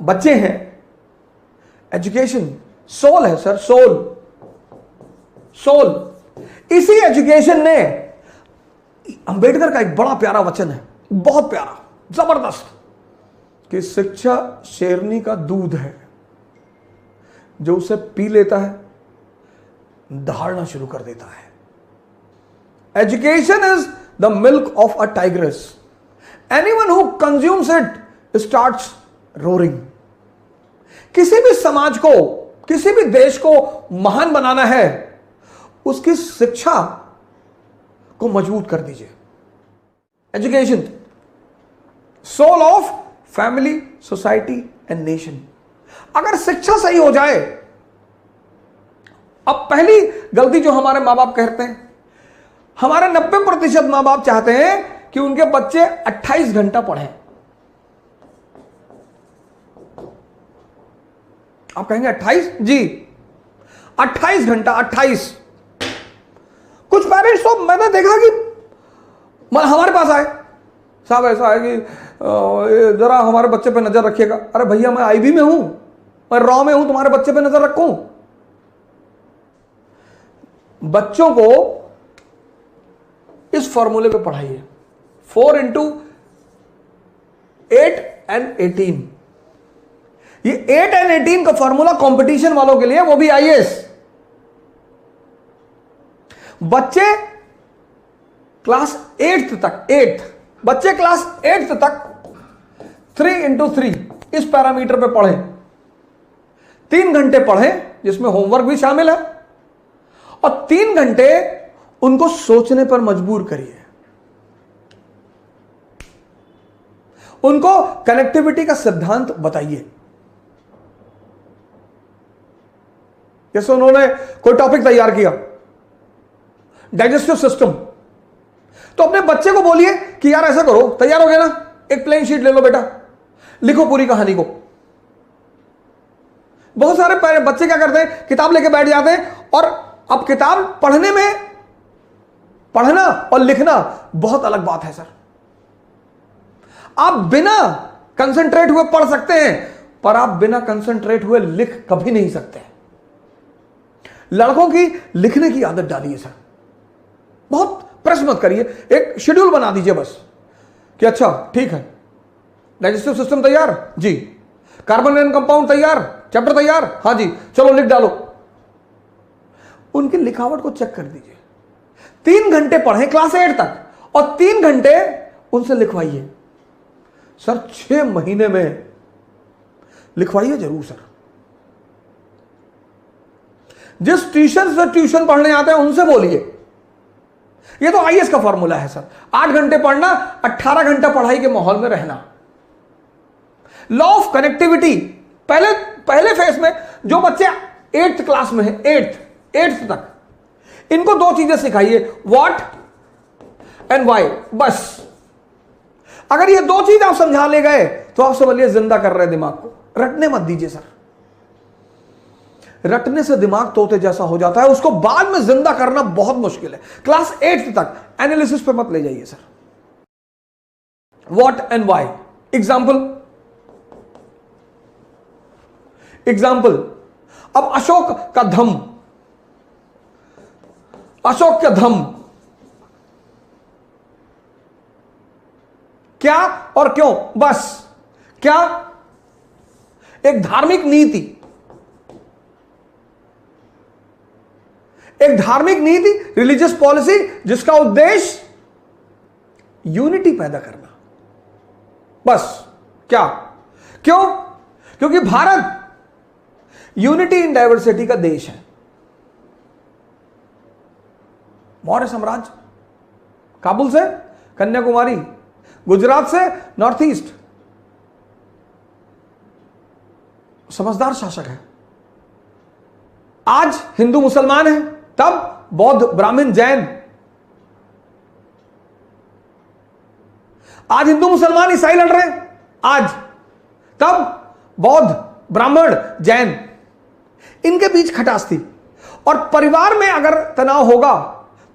बच्चे हैं, education soul है सर, सोल। सोल इसी एजुकेशन ने, अंबेडकर का एक बड़ा प्यारा वचन है, बहुत प्यारा, जबरदस्त, कि शिक्षा शेरनी का दूध है, जो उसे पी लेता है दहाड़ना शुरू कर देता है। Education is the milk of a tigress, anyone who consumes it starts roaring. किसी भी समाज को, किसी भी देश को महान बनाना है, उसकी शिक्षा को मजबूत कर दीजिए। Education soul of family, society and nation. अगर शिक्षा सही हो जाए, अब पहली गलती जो हमारे मां बाप करते हैं, हमारे 90% मां बाप चाहते हैं कि उनके बच्चे 28 घंटा पढ़ें। आप कहेंगे 28? जी 28 घंटा, 28। कुछ पेरेंट्स तो मैंने देखा कि हमारे पास आए, साहब ऐसा है कि जरा हमारे बच्चे पे नजर रखिएगा। अरे भैया मैं आईबी में हूं, मैं रॉ में हूं, तुम्हारे बच्चे पे नजर रखूं? बच्चों को इस फॉर्मूले पे पढ़ाइए, 4 into 8 and 18। ये 8 and 18 का फॉर्मूला कंपटीशन वालों के लिए, वो भी आईएएस। बच्चे क्लास 8th तक, 8th बच्चे क्लास 8th तक 3 into 3 इस पैरामीटर पे पढ़ें। 3 घंटे पढ़ें जिसमें होमवर्क भी शामिल है, और 3 घंटे उनको सोचने पर मजबूर करिए। उनको कनेक्टिविटी का सिद्धांत बताइए। जैसे उन्होंने कोई टॉपिक तैयार किया, डाइजेस्टिव सिस्टम, तो अपने बच्चे को बोलिए कि यार ऐसा करो, तैयार हो गया ना, एक प्लेन शीट ले लो बेटा, लिखो पूरी कहानी को। बहुत सारे बच्चे क्या करते हैं, किताब लेके बैठ जाते हैं, और अब किताब पढ़ने में, पढ़ना और लिखना बहुत अलग बात है सर। आप बिना कंसंट्रेट हुए पढ़ सकते हैं, पर आप बिना कंसंट्रेट हुए लिख कभी नहीं सकते। लड़कों की लिखने की आदत डालिए सर, बहुत प्रेस मत करिए, एक शेड्यूल बना दीजिए बस, कि अच्छा ठीक है, डाइजेस्टिव सिस्टम तैयार जी, कार्बन एंड कंपाउंड तैयार, चैप्टर तैयार, हां जी, चलो लिख डालो। उनकी लिखावट को चेक कर दीजिए। 3 घंटे पढ़ें क्लास 8 तक, और 3 घंटे उनसे लिखवाइए। सर 6 महीने में लिखवाइए जरूर सर। जिस ट्यूशन से ट्यूशन पढ़ने आते हैं उनसे बोलिए। यह तो आईएएस का फॉर्मूला है सर, 8 घंटे पढ़ना, 18 घंटा पढ़ाई के माहौल में रहना। लॉ ऑफ कनेक्टिविटी, पहले फेज में जो बच्चे 8th क्लास में है, 8th तक, इनको 2 चीजें सिखाइए, व्हाट एंड व्हाई, बस। अगर ये 2 चीज आप समझा ले गए तो आप समझिए जिंदा कर रहे दिमाग को। रटने मत दीजिए सर, रटने से दिमाग तोते जैसा हो जाता है, उसको बाद में जिंदा करना बहुत मुश्किल है। क्लास 8th तक एनालिसिस पे मत ले जाइए sir, what and why. Example, अब अशोक का धम, अशोक का धम क्या और क्यों, बस। क्या? एक धार्मिक नीति, एक धार्मिक नीति, रिलीजियस पॉलिसी, जिसका उद्देश्य यूनिटी पैदा करना, बस। क्या? क्यों? क्योंकि भारत यूनिटी इन डाइवर्सिटी का देश है। मौर्य साम्राज्य, काबुल से कन्याकुमारी, गुजरात से नॉर्थ ईस्ट, समझदार शासक है। आज हिंदू मुसलमान है, तब बौद्ध ब्राह्मण जैन, आज हिंदू मुसलमान ईसाई लड़ रहे हैं, आज, तब बौद्ध ब्राह्मण जैन, इनके बीच खटास थी। और परिवार में अगर तनाव होगा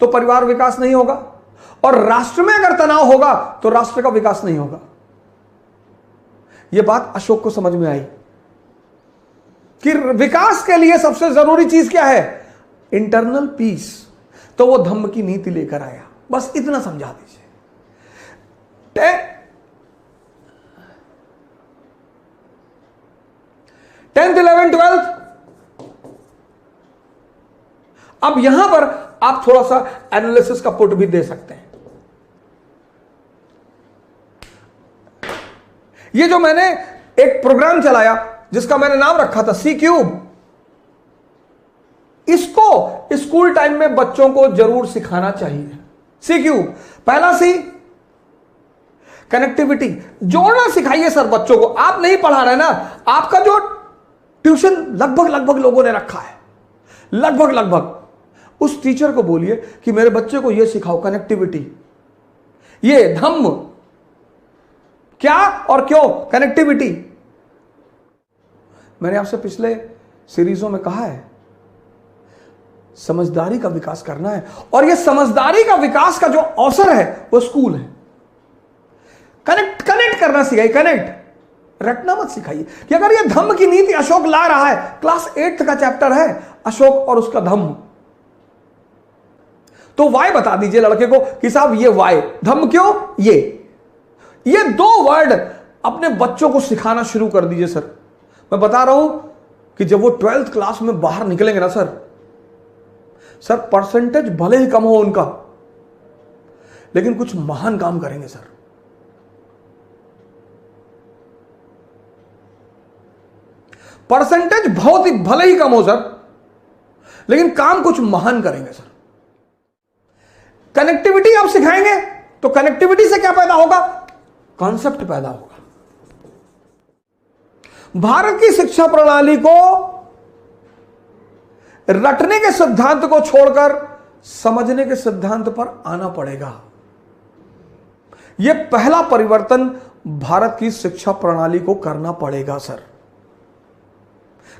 तो परिवार विकास नहीं होगा, और राष्ट्र में अगर तनाव होगा तो राष्ट्र का विकास नहीं होगा। यह बात अशोक को समझ में आई। कि विकास के लिए सबसे जरूरी चीज क्या है? Internal peace. तो वो धम्म की नीति लेकर आया। बस इतना समझा दीजिए। 10th 11th 12th। अब यहां पर आप थोड़ा सा एनालिसिस का पुट भी दे सकते हैं। ये जो मैंने एक प्रोग्राम चलाया जिसका मैंने नाम रखा था सी क्यूब, इसको स्कूल टाइम में बच्चों को जरूर सिखाना चाहिए। सी क्यूब, पहला सी कनेक्टिविटी, जोड़ना सिखाइए सर बच्चों को। आप नहीं पढ़ा रहे ना, आपका जो ट्यूशन लगभग लोगों ने रखा है, लगभग उस टीचर को बोलिए कि मेरे बच्चे को यह सिखाओ, कनेक्टिविटी, ये धम्म क्या और क्यों, कनेक्टिविटी। मैंने आपसे पिछले सीरीजों में कहा है, समझदारी का विकास करना है, और यह समझदारी का विकास का जो अवसर है वो स्कूल है। कनेक्ट करना सिखाइए, कनेक्ट, रटना मत सिखाइए कि अगर यह धम्म की नीति अशोक ला रहा है, क्लास 8th का चैप्टर है अशोक और उसका धम्म, तो वाई बता दीजिए लड़के को कि साहब ये वाई, धम्म क्यों, ये 2 वर्ड अपने बच्चों को सिखाना शुरू कर दीजिए सर। मैं बता रहा हूं कि जब वो 12th क्लास में बाहर निकलेंगे ना सर, परसेंटेज भले ही कम हो उनका, लेकिन कुछ महान काम करेंगे सर। परसेंटेज बहुत ही भले ही कम हो सर, लेकिन काम कुछ महान करेंगे सर। कनेक्टिविटी आप सिखाएंगे तो कनेक्टिविटी से क्या पैदा होगा? कॉन्सेप्ट पैदा होगा। भारत की शिक्षा प्रणाली को रटने के सिद्धांत को छोड़कर समझने के सिद्धांत पर आना पड़ेगा। यह पहला परिवर्तन भारत की शिक्षा प्रणाली को करना पड़ेगा सर,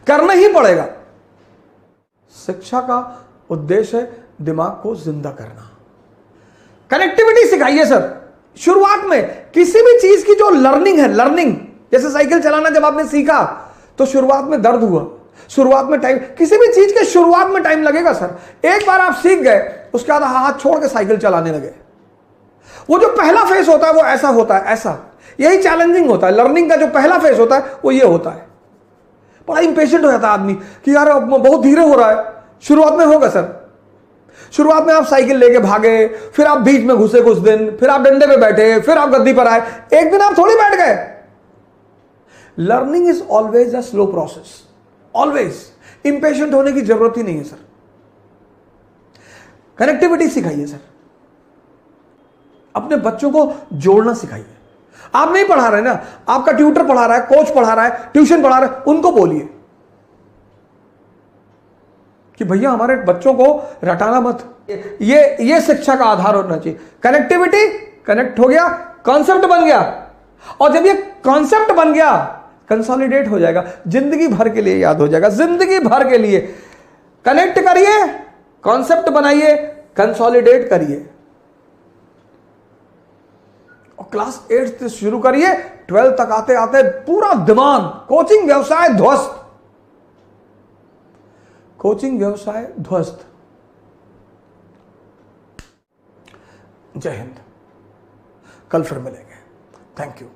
करना ही पड़ेगा। शिक्षा का उद्देश्य है दिमाग को जिंदा करना। कनेक्टिविटी सिखाइए सर। शुरुआत में किसी भी चीज की जो लर्निंग है, लर्निंग, जैसे साइकिल चलाना जब आपने सीखा तो शुरुआत में दर्द हुआ, शुरुआत में टाइम, किसी भी चीज के शुरुआत में टाइम लगेगा सर। एक बार आप सीख गए, उसके बाद हाथ छोड़ के साइकिल चलाने लगे, वो जो पहला फेस होता है वो ऐसा होता है, ऐसा, यही चैलेंजिंग होता है। लर्निंग का जो पहला फेस होता है वो ये होता है। बड़ा इंपेशेंट हो जाता है आदमी कि यार बहुत धीरे हो रहा है। शुरुआत में होगा सर, शुरुआत में आप साइकिल लेके भागे, फिर आप बीच में घुसे कुछ दिन, फिर आप डंडे पे बैठे, फिर आप गद्दी पर आए, एक दिन आप थोड़ी बैठ गए। Learning is always a slow process, always. Impatient होने की जरूरत ही नहीं है सर। कनेक्टिविटी सिखाइए सर, अपने बच्चों को जोड़ना सिखाइए। आप नहीं पढ़ा रहे ना, आपका ट्यूटर पढ़ा रहा है, कोच पढ़ा रहा है, ट्यूशन पढ़ा रहा है, उनको बोलिए कि भैया हमारे बच्चों को रटाना मत। ये शिक्षा का आधार होना चाहिए। कनेक्टिविटी, कनेक्ट हो गया, कॉन्सेप्ट बन गया, और जब ये कॉन्सेप्ट बन गया कंसोलिडेट हो जाएगा, जिंदगी भर के लिए याद हो जाएगा, जिंदगी भर के लिए। कनेक्ट करिए, कॉन्सेप्ट बनाइए, कंसोलिडेट करिए, और क्लास 8 से शुरू करिए, 12 तक आते आते पूरा दिमाग, कोचिंग व्यवसाय ध्वस्त, कोचिंग व्यवसाय ध्वस्त। जय हिंद, कल फिर मिलेंगे। Thank you.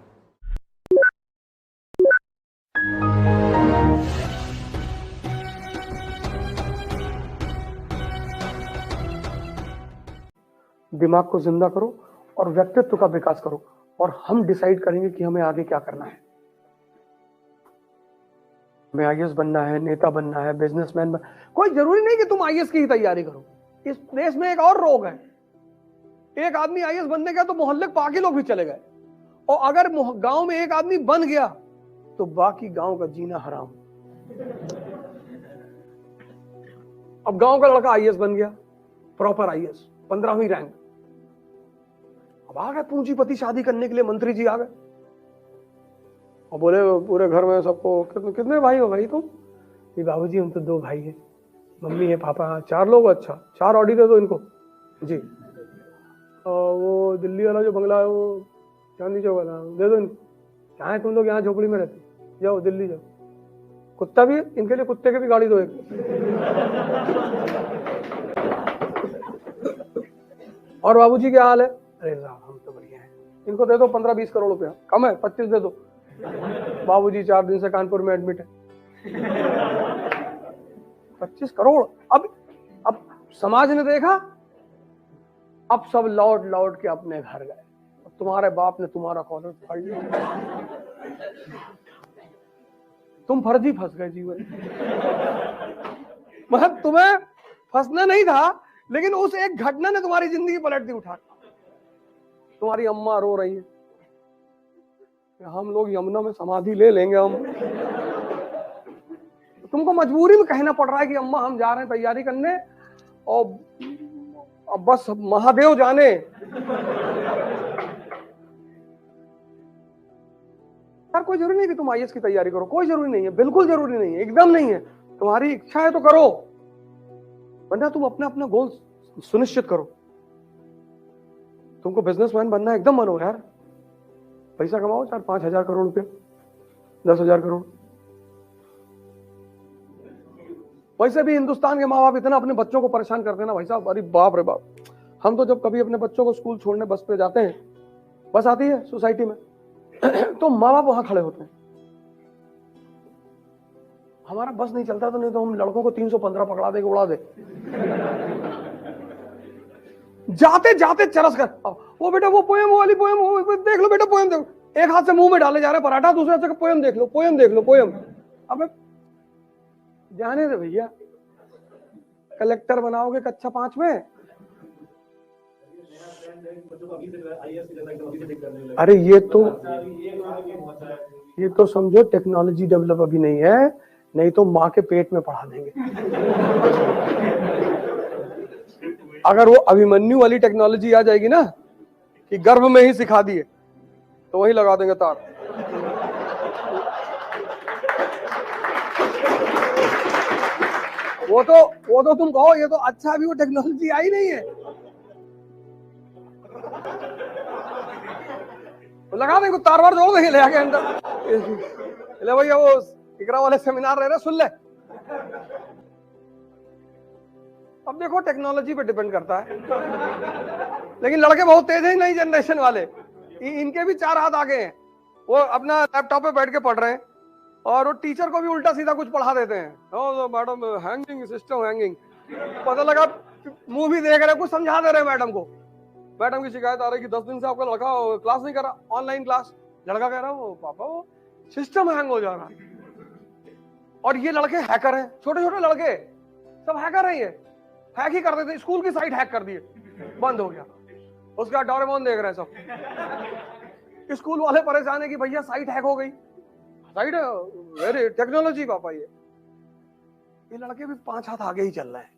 दिमाग को जिंदा करो और व्यक्तित्व का विकास करो, और हम डिसाइड करेंगे कि हमें आगे क्या करना है। हमें आईएएस बनना है, नेता बनना है, बिजनेसमैन बनना, कोई जरूरी नहीं कि तुम आईएएस की ही तैयारी करो। इस देश में एक और रोग है, एक आदमी आईएएस बनने गया तो मोहल्ले के बाकी लोग भी चले गए, और अगर गांव में एक आदमी बन गया तो बाकी गांव का जीना हराम। अब गांव का लड़का आईएएस बन गया, प्रॉपर आईएएस, 15वीं रैंक। अब आ गए पूंजीपति, शादी करने के लिए मंत्री जी आ गए और बोले पूरे घर में सबको, कितने भाई हो भाई तुम? ये बाबूजी हम तो 2 भाई हैं, मम्मी है, पापा, 4 लोग। अच्छा, 4 ऑडी दे दो इनको जी। और वो दिल्ली वाला जो बंगला है वो चांदी चौक वाला दे दो इनको। क्या है तुम लोग यहाँ झोपड़ी में रहते, जाओ दिल्ली जाओ। कुत्ता भी, इनके लिए कुत्ते की भी गाड़ी दो एक। और बाबूजी क्या हाल है? अरे साहब हम तो बढ़िया हैं। इनको दे दो 15-20 करोड़ रुपया, कम है 25 दे दो। बाबूजी 4 दिन से कानपुर में एडमिट है। 25 करोड़। अब समाज ने देखा, अब सब लौट लौट के अपने घर गए। तुम्हारे बाप ने तुम्हारा कॉलेज फाड़ लिया, तुम फर्जी फंस गए जीवन। मतलब तुम्हें फंसना नहीं था, लेकिन उस एक घटना ने तुम्हारी जिंदगी पलट दी उठा। तुम्हारी अम्मा रो रही है, हम लोग यमुना में समाधि ले लेंगे हम। तुमको मजबूरी में कहना पड़ रहा है कि अम्मा हम जा रहे हैं तैयारी करने, और अब बस महादेव जाने। यार कोई जरूरी नहीं कि तुम आईएएस की तैयारी करो, कोई जरूरी नहीं है, बिल्कुल जरूरी नहीं है, एकदम नहीं है। तुम्हारी इच्छा है तो करो, वरना तुम अपना अपना गोल सुनिश्चित करो। तुमको बिजनेसमैन बनना है, एकदम बनो यार। पैसा कमाओ 4-5 हजार करोड़ रुपया, 10,000 करोड़। वैसे भी हिंदुस्तान के माँ बाप इतना अपने बच्चों को परेशान करते हैं ना भाई साहब, अरे बाप रे बाप। हम तो जब कभी अपने बच्चों को स्कूल छोड़ने बस पे जाते हैं, बस आती है सोसाइटी में, तो माँ बाप वहां खड़े होते हैं। हमारा बस नहीं चलता तो नहीं तो हम लड़कों को 315 पकड़ा दे, उड़ा दे। जाते जाते चरस कर, वो बेटा वो पोयम, वो वाली पोयम, वो देख लो बेटा पोयम देखो। एक हाथ से मुंह में डाले जा रहे पराठा, दूसरे हाथ से पोयम देख लो, पोयम देख लो, पोयम। अबे जाने दे भैया, कलेक्टर बनाओगे कक्षा 5 में। अरे ये तो समझो टेक्नोलॉजी डेवलप अभी नहीं है, नहीं तो माँ के पेट में पढ़ा देंगे। अगर वो अभिमन्यु वाली टेक्नोलॉजी आ जाएगी ना कि गर्भ में ही सिखा दिए, तो वही लगा देंगे तार। वो तो तुम कहो ये तो अच्छा, अभी वो टेक्नोलॉजी आई नहीं है, तो लगा देंगे तार वार जोड़ देंगे ले आके अंदर। ले भैया वो इकरा वाले सेमिनार रह रहे, सुन ले। अब देखो टेक्नोलॉजी पे डिपेंड करता है, लेकिन लड़के बहुत तेज हैं नई जनरेशन वाले, इनके भी 4 हाथ आगे हैं। वो अपना लैपटॉप पे बैठ के पढ़ रहे हैं और वो टीचर को भी उल्टा सीधा कुछ पढ़ा देते हैं। ओ मैडम हैंगिंग, सिस्टम हैंगिंग। पता लगा मूवी देख रहे, कुछ समझा दे रहे मैडम को। मैडम की शिकायत आ रही कि 10 दिन से आपका लड़का क्लास नहीं कर रहा, ऑनलाइन क्लास। लड़का कह रहा है वो पापा वो सिस्टम हैंग हो जा रहा है। और ये लड़के हैकर हैं, छोटे छोटे लड़के सब हैकर हैं। ये हैक ही कर देते, स्कूल की साइट हैक कर दिए, बंद हो गया। उसका डोरेमोन देख रहे हैं सब। स्कूल वाले परेशान है कि भैया साइट हैक हो गई। साइट वेरी टेक्नोलॉजी पापा। ये लड़के भी 5 हाथ आगे ही चल रहे हैं।